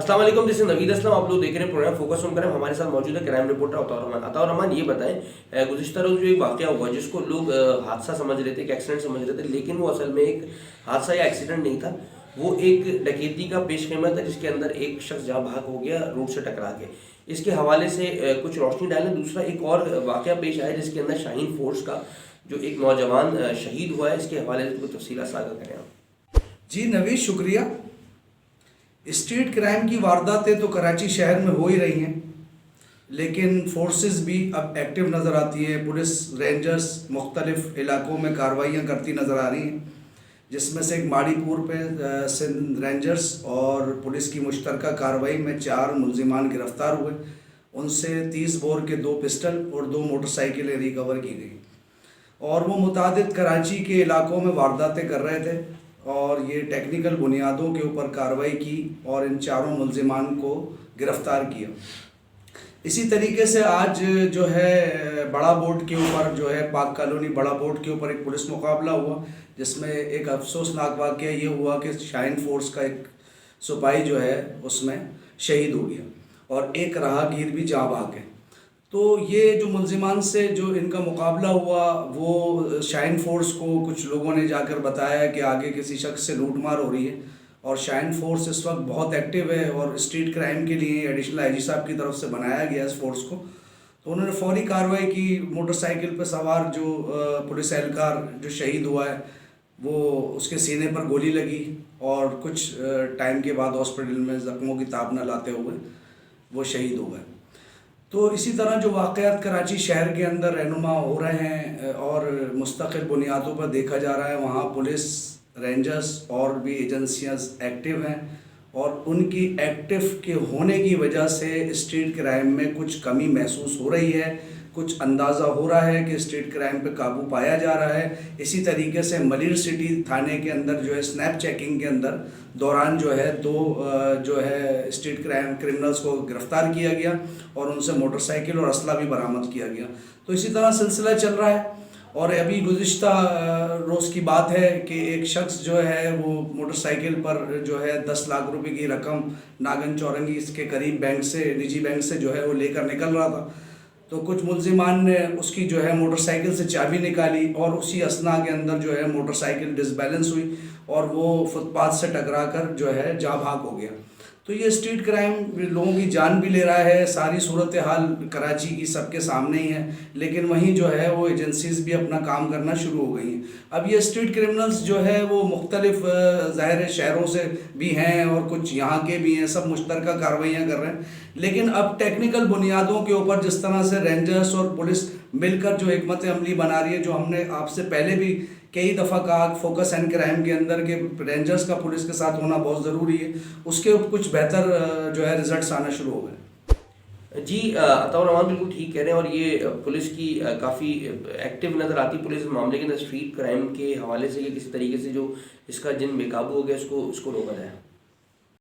अस्सलाम वालेकुम, this is Naveed Aslam. आप लोग देख रहे हैं प्रोग्राम फोकस ऑन क्राइम। हमारे साथ मौजूद है क्राइम रिपोर्टर अताउर रहमान। अताउर रहमान, ये बताएं, गुज़िश्ता रोज़ जो एक वाक़या हुआ जिसको लोग हादसा समझ रहे थे, एक एक्सीडेंट समझ रहे थे, लेकिन वो असल में एक हादसा या एक्सीडेंट नहीं था। वो एक डकैती का पेश कीमत है जिसके अंदर एक शख्स जहाँ भाग हो गया रोड से टकरा के। इसके हवाले से कुछ रोशनी डालें। दूसरा एक और वाक़या पेश आया जिसके अंदर शाहीन फोर्स का जो एक नौजवान शहीद हुआ है, इसके हवाले से कुछ तफसीलात साझा करें आप। जी नवीद, शुक्रिया। स्ट्रीट क्राइम की वारदातें तो कराची शहर में हो ही रही हैं, लेकिन फोर्सेस भी अब एक्टिव नज़र आती है। पुलिस रेंजर्स मुख्तलिफ़ इलाकों में कार्रवाइयाँ करती नज़र आ रही हैं, जिसमें से एक माड़ीपुर पे सिंध रेंजर्स और पुलिस की मुश्तरका कार्रवाई में 4 मुलजिमान गिरफ़्तार हुए। उनसे 30 बोर के 2 पिस्टल और 2 मोटरसाइकिलें रिकवर की गई और वो मुतादिद कराची के इलाकों में वारदातें कर रहे थे और ये टेक्निकल बुनियादों के ऊपर कार्रवाई की और इन 4 मुलजिमान को गिरफ़्तार किया। इसी तरीके से आज जो है बड़ा बोर्ड के ऊपर जो है पाक कॉलोनी बड़ा बोर्ड के ऊपर एक पुलिस मुकाबला हुआ, जिसमें एक अफसोसनाक वाक़या ये हुआ कि शाहीन फोर्स का एक सिपाही जो है उसमें शहीद हो गया और एक राहगीर भी जाँ भाग गए। तो ये जो मुलजिमान से जो इनका मुकाबला हुआ, वो शाहीन फोर्स को कुछ लोगों ने जाकर बताया कि आगे किसी शख्स से लूटमार हो रही है और शाहीन फोर्स इस वक्त बहुत एक्टिव है और स्ट्रीट क्राइम के लिए एडिशनल आईजी साहब की तरफ से बनाया गया इस फोर्स को। तो उन्होंने फौरी कार्रवाई की। मोटरसाइकिल पर सवार जो पुलिस एहलकार जो शहीद हुआ है, वो उसके सीने पर गोली लगी और कुछ टाइम के बाद हॉस्पिटल में ज़ख्मों की ताब न लाते हुए वो शहीद हो गए। तो इसी तरह जो वाक़यात कराची शहर के अंदर रहनुमा हो रहे हैं और मुस्तकिल बुनियादों पर देखा जा रहा है, वहाँ पुलिस रेंजर्स और भी एजेंसियाँ एक्टिव हैं और उनकी एक्टिव के होने की वजह से स्ट्रीट क्राइम में कुछ कमी महसूस हो रही है। कुछ अंदाज़ा हो रहा है कि स्ट्रीट क्राइम पे काबू पाया जा रहा है। इसी तरीके से मलिर सिटी थाने के अंदर जो है स्नैप चेकिंग के अंदर दौरान जो है 2 जो है स्ट्रीट क्राइम क्रिमिनल्स को गिरफ़्तार किया गया और उनसे मोटरसाइकिल और असला भी बरामद किया गया। तो इसी तरह सिलसिला चल रहा है। और अभी गुज़िश्ता रोज़ की बात है कि एक शख्स जो है वो मोटरसाइकिल पर जो है 10 लाख रुपए की रकम नागन चौरंगी के करीब बैंक से, निजी बैंक से जो है वो लेकर निकल रहा था। तो कुछ मुलजिमान ने उसकी जो है मोटरसाइकिल से चाबी निकाली और उसी असना के अंदर जो है मोटरसाइकिल डिसबैलेंस हुई और वो फुटपाथ से टकरा कर जो है जाँ भाग हो गया। तो ये स्ट्रीट क्राइम लोगों की जान भी ले रहा है। सारी सूरत हाल कराची की सबके सामने ही है, लेकिन वहीं जो है वो एजेंसीज़ भी अपना काम करना शुरू हो गई हैं। अब ये स्ट्रीट क्रिमिनल्स जो है वो मुख्तलिफ ज़ाहिर शहरों से भी हैं और कुछ यहाँ के भी हैं, सब मुश्तरका कार्रवाइयाँ कर रहे हैं। लेकिन अब टेक्निकल बुनियादों के ऊपर जिस तरह से रेंजर्स और पुलिस मिलकर जो हिकमत अमली बना रही है, जो हमने आपसे पहले भी कई दफ़ा कहा फोकस एंड क्राइम के अंदर के रेंजर्स का पुलिस के साथ होना बहुत ज़रूरी है, उसके कुछ बेहतर जो है रिजल्ट्स आना शुरू हो गए। जी, अताउर रहमान बिल्कुल ठीक कह रहे हैं और ये पुलिस की काफ़ी एक्टिव नज़र आती पुलिस इस मामले के अंदर स्ट्रीट क्राइम के हवाले से कि किसी तरीके से जो इसका जिन बेकाबू हो गया उसको रोका जाए।